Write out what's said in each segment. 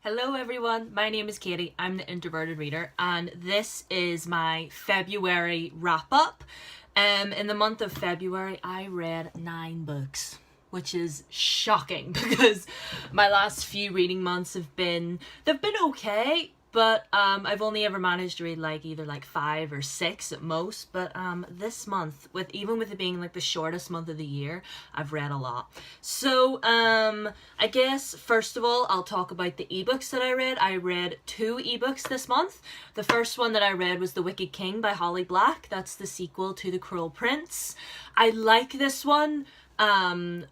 Hello everyone, my name is Katie, I'm the Introverted Reader, and this is my February wrap-up. In the month of February, I read 9 books, which is shocking because my last few reading months they've been okay, but I've only ever managed to read either 5 or 6 at most. But this month, even with it being the shortest month of the year, I've read a lot. So I guess first of all, I'll talk about the ebooks that I read. I read 2 ebooks this month. The first one that I read was The Wicked King by Holly Black. That's the sequel to The Cruel Prince. I like this one a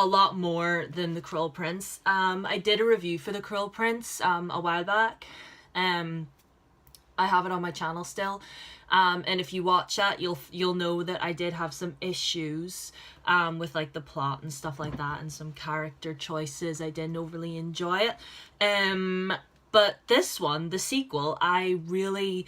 lot more than The Cruel Prince. I did a review for The Cruel Prince a while back. I have it on my channel still, and if you watch that, you'll know that I did have some issues with the plot and stuff like that, and some character choices. I didn't overly enjoy it. But this one, the sequel, I really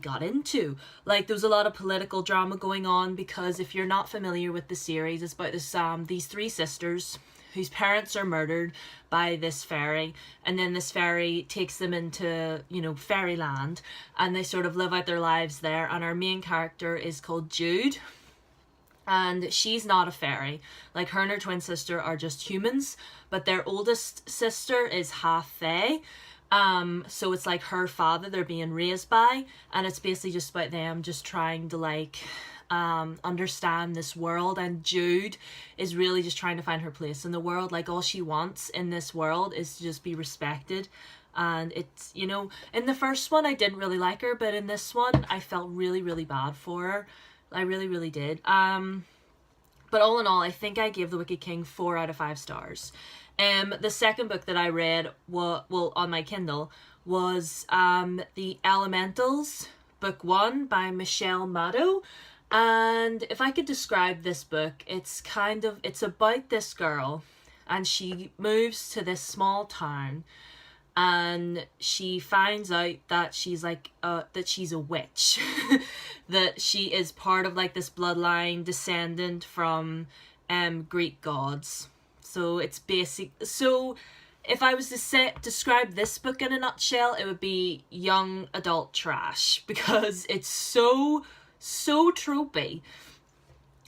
got into. There was a lot of political drama going on, because if you're not familiar with the series, it's about these 3 sisters whose parents are murdered by this fairy, and then this fairy takes them into, fairyland, and they sort of live out their lives there. And our main character is called Jude, and she's not a fairy. Her and her twin sister are just humans, but their oldest sister is half fae. So it's her father they're being raised by, and it's basically just about them just trying to understand this world. And Jude is really just trying to find her place in the world. All she wants in this world is to just be respected. And it's, in the first one I didn't really like her, but in this one I felt really bad for her. I really did. But all in all, I think I gave The Wicked King 4 out of 5 stars. The second book that I read, on my Kindle, was The Elementals, Book 1 by Michelle Madow. And if I could describe this book, it's about this girl, and she moves to this small town, and she finds out that she's a witch. That she is part of this bloodline descendant from Greek gods. So it's basic. So if I was to describe this book in a nutshell, it would be young adult trash, because it's so tropey.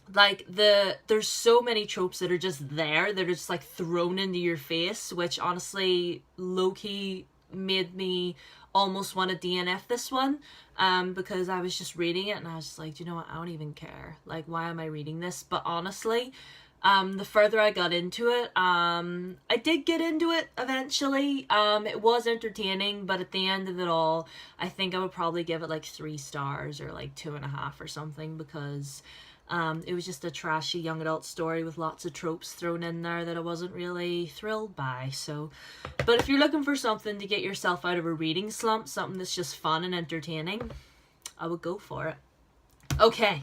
There's so many tropes that are just there, that are just thrown into your face, which honestly low-key made me almost want to DNF this one, because I was just reading it and I was just do you know what, I don't even care. Why am I reading this? But honestly, the further I got into it, I did get into it eventually. It was entertaining, but at the end of it all, I think I would probably give it 3 stars, or 2.5 or something, because it was just a trashy young adult story with lots of tropes thrown in there that I wasn't really thrilled by. So, but if you're looking for something to get yourself out of a reading slump, something that's just fun and entertaining, I would go for it. Okay.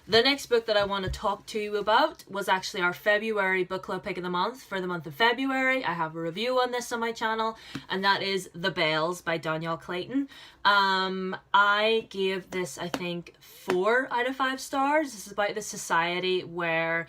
The next book that I want to talk to you about was actually our February book club pick of the month for the month of February. I have a review on this on my channel, and that is The Bells by Dhonielle Clayton. I gave this, I think, 4 out of 5 stars. This is about the society where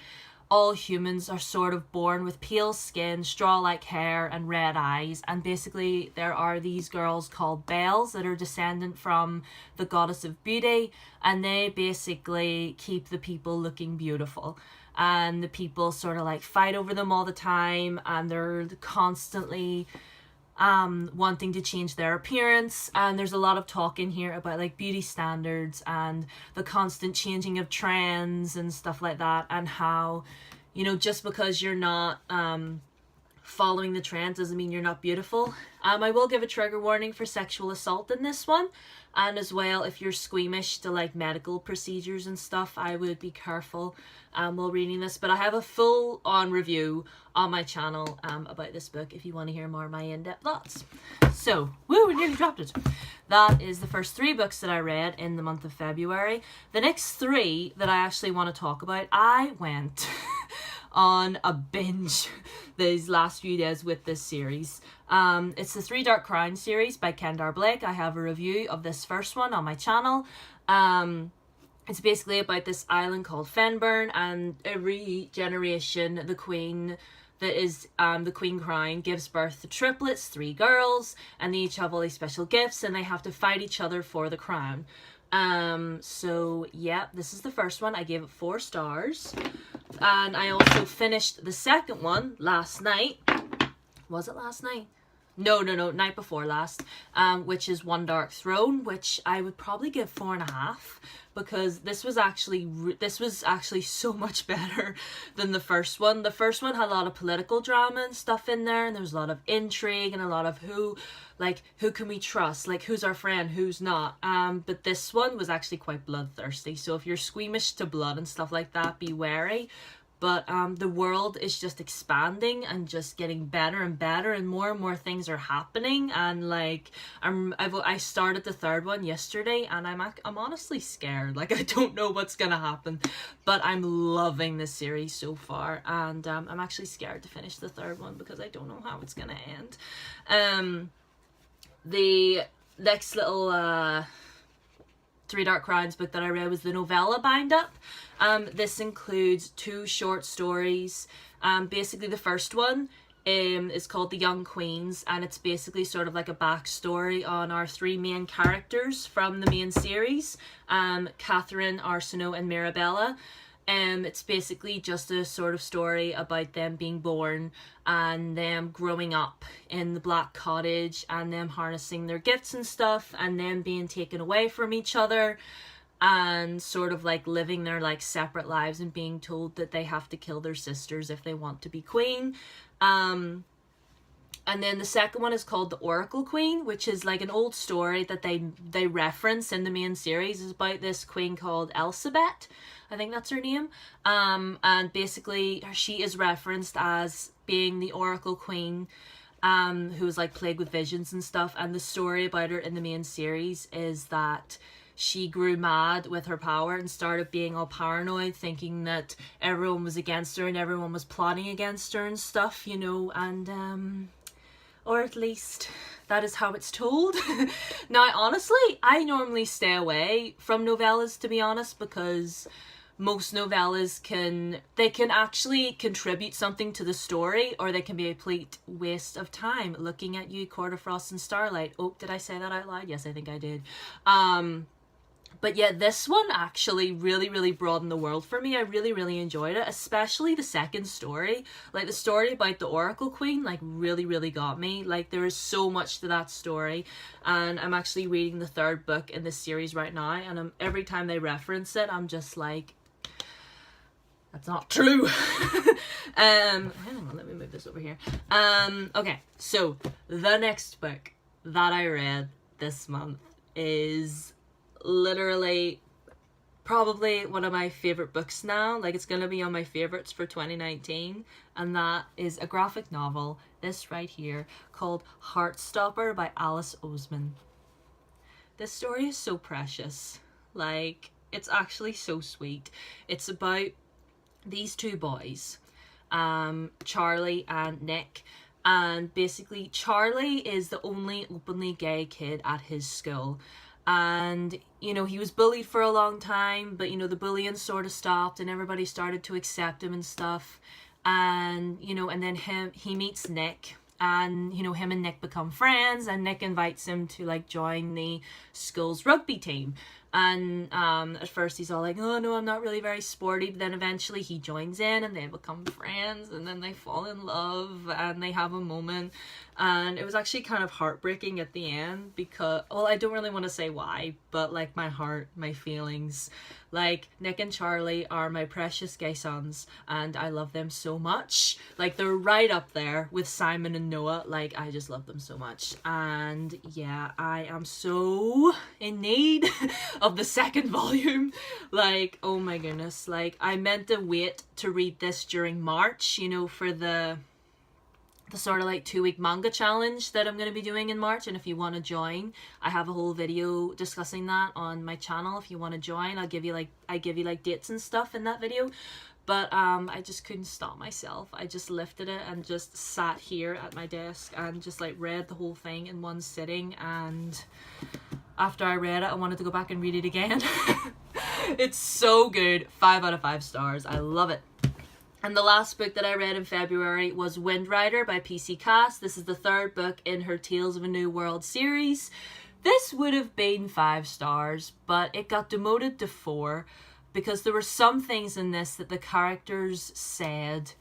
all humans are sort of born with pale skin, straw-like hair, and red eyes. And basically there are these girls called Bells that are descendant from the goddess of beauty, and they basically keep the people looking beautiful. And the people sort of fight over them all the time, and they're constantly wanting to change their appearance. And there's a lot of talk in here about beauty standards and the constant changing of trends and stuff like that, and how, just because you're not following the trends doesn't mean you're not beautiful. I will give a trigger warning for sexual assault in this one, and as well, if you're squeamish to medical procedures and stuff, I would be careful while reading this. But I have a full-on review on my channel about this book if you want to hear more of my in-depth thoughts. So, woo, we nearly dropped it. That is the first 3 books that I read in the month of February. The next 3 that I actually want to talk about, I went on a binge these last few days with this series. It's the 3 Dark Crowns series by Kendare. I have a review of this first one on my channel. It's basically about this island called Fennbirn, and every generation the queen that is the queen crown, gives birth to triplets, 3 girls, and they each have all these special gifts, and they have to fight each other for the crown. So yeah, this is the first one. I gave it 4 stars, and I also finished the second one last night. Was it last night? No, night before last, which is One Dark Throne, which I would probably give 4.5, because this was actually so much better than the first one. The first one had a lot of political drama and stuff in there, and there was a lot of intrigue and a lot of who can we trust, like who's our friend, who's not. But this one was actually quite bloodthirsty, so if you're squeamish to blood and stuff like that, be wary. But the world is just expanding and just getting better and better, and more things are happening. And like I started the 3rd one yesterday, and I'm honestly scared. Like, I don't know what's gonna happen, but I'm loving this series so far, and I'm actually scared to finish the 3rd one because I don't know how it's gonna end. The next little 3 Dark Crowns book that I read was the novella bind up. This includes 2 short stories. Basically the first one is called The Young Queens, and it's basically sort of like a backstory on our 3 main characters from the main series, Catherine, Arsinoe, and Mirabella. It's basically just a sort of story about them being born and them growing up in the Black Cottage and them harnessing their gifts and stuff, and them being taken away from each other and sort of like living their like separate lives and being told that they have to kill their sisters if they want to be queen. And then the second one is called The Oracle Queen, which is like an old story that they reference in the main series. It's about this queen called Elizabeth. I think that's her name. And basically she is referenced as being the Oracle Queen, who was like plagued with visions and stuff. And the story about her in the main series is that she grew mad with her power and started being all paranoid, thinking that everyone was against her and everyone was plotting against her and stuff, you know, and or at least that is how it's told. Now, honestly, I normally stay away from novellas, to be honest, because most novellas can actually contribute something to the story, or they can be a complete waste of time. Looking at You, Court of Frost and Starlight. Oh, did I say that out loud? Yes, I think I did. But yeah, this one actually really broadened the world for me. I really enjoyed it, especially the second story. Like, the story about the Oracle Queen, like, really got me. Like, there is so much to that story, and I'm actually reading the 3rd book in this series right now, and every time they reference it, I'm just like, that's not true. Hang on, let me move this over here. Okay, so the next book that I read this month is literally probably one of my favorite books now. Like, it's gonna be on my favorites for 2019, and that is a graphic novel, this right here, called Heartstopper by Alice Osman. This story is so precious. Like, it's actually so sweet. It's about these 2 boys, Charlie and Nick, and basically Charlie is the only openly gay kid at his school. And, you know, he was bullied for a long time, but, you know, the bullying sort of stopped and everybody started to accept him and stuff. And, you know, and then he meets Nick, and, you know, him and Nick become friends, and Nick invites him to, like, join the school's rugby team. And at first he's all like, oh no, I'm not really very sporty, but then eventually he joins in and they become friends, and then they fall in love and they have a moment. And it was actually kind of heartbreaking at the end because, well, I don't really want to say why, but like my heart, my feelings, like Nick and Charlie are my precious gay sons and I love them so much. Like, they're right up there with Simon and Noah. Like, I just love them so much. And yeah, I am so in need of the 2nd volume. Like, oh my goodness, like, I meant to wait to read this during March, you know, for the sort of like 2-week manga challenge that I'm going to be doing in March. And if you want to join, I have a whole video discussing that on my channel. If you want to join, I give you like dates and stuff in that video. But I just couldn't stop myself. I just lifted it and just sat here at my desk and just like read the whole thing in one sitting. And after I read it, I wanted to go back and read it again. It's so good. 5 out of 5 stars. I love it. And the last book that I read in February was Wind Rider by PC Cast. This is the third book in her Tales of a New World series. This would have been 5 stars, but it got demoted to 4 because there were some things in this that the characters said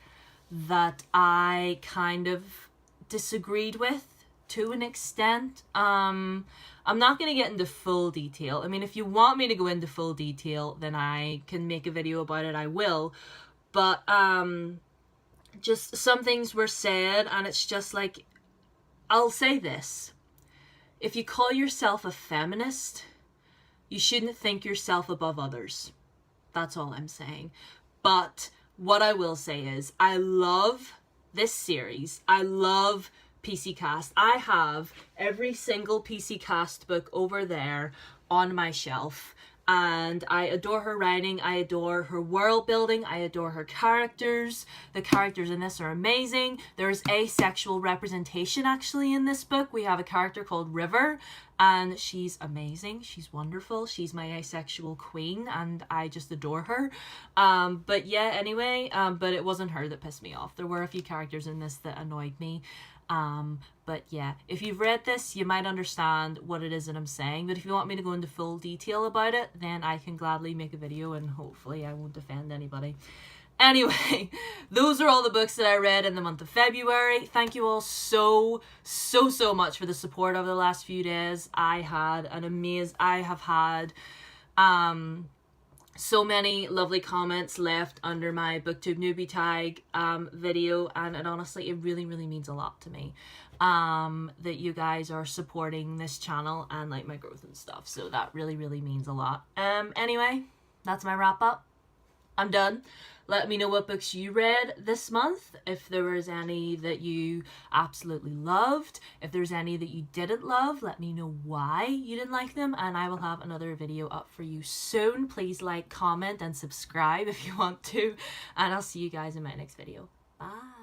that I kind of disagreed with to an extent. I'm not going to get into full detail. I mean, if you want me to go into full detail, then I can make a video about it, I will. But just some things were said, and it's just like, I'll say this. If you call yourself a feminist, you shouldn't think yourself above others. That's all I'm saying. But what I will say is, I love this series. I love PC Cast. I have every single PC Cast book over there on my shelf. And I adore her writing, I adore her world building, I adore her characters. The characters in this are amazing. There's asexual representation actually in this book. We have a character called River, and she's amazing. She's wonderful. She's my asexual queen, and I just adore her. But yeah, anyway, but it wasn't her that pissed me off. There were a few characters in this that annoyed me. But yeah, if you've read this, you might understand what it is that I'm saying. But if you want me to go into full detail about it, then I can gladly make a video, and hopefully I won't offend anybody. Anyway, those are all the books that I read in the month of February. Thank you all so much for the support over the last few days. I have had so many lovely comments left under my booktube newbie tag video, and it honestly, it really means a lot to me that you guys are supporting this channel and like my growth and stuff. So that really means a lot. Anyway, that's my wrap up. I'm done. Let me know what books you read this month, if there was any that you absolutely loved. If there's any that you didn't love, let me know why you didn't like them, and I will have another video up for you soon. Please like, comment, and subscribe if you want to, and I'll see you guys in my next video. Bye.